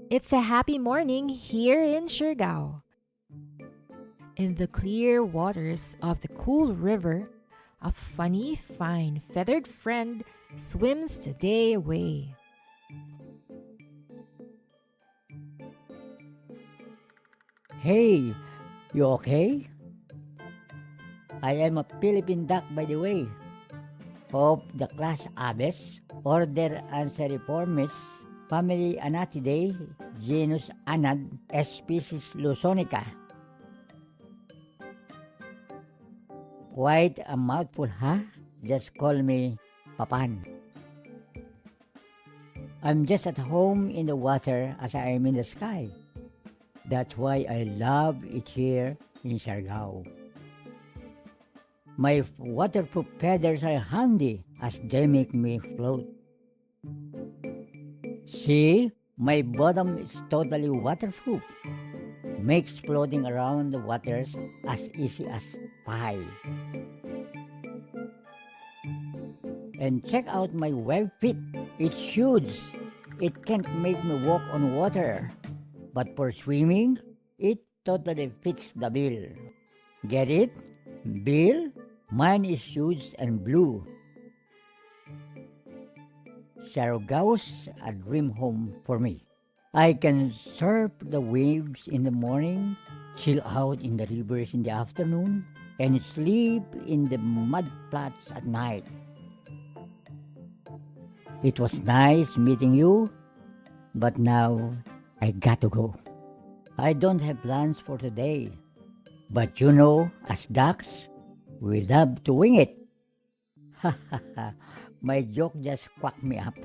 It's a happy morning here in Siargao. In the clear waters of the cool river, a funny, fine, feathered friend swims the day away. Hey, you okay? I am a Philippine duck, by the way, of the class Aves, order Anseriformes, family Anatidae, genus Anad, species luzonica. Quite a mouthful, huh? Just call me Papan. I'm just at home in the water as I am in the sky. That's why I love it here in Siargao. My waterproof feathers are handy as they make me float. See, my bottom is totally waterproof. Makes floating around the waters as easy as pie. And check out my web feet. It's huge. It can't make me walk on water. But for swimming, it totally fits the bill. Get it? Bill? Mine is huge and blue. Siargao's a dream home for me. I can surf the waves in the morning, chill out in the rivers in the afternoon, and sleep in the mud flats at night. It was nice meeting you, but now I got to go. I don't have plans for today, but you know, as ducks, we love to wing it. Ha ha ha, my joke just quacked me up.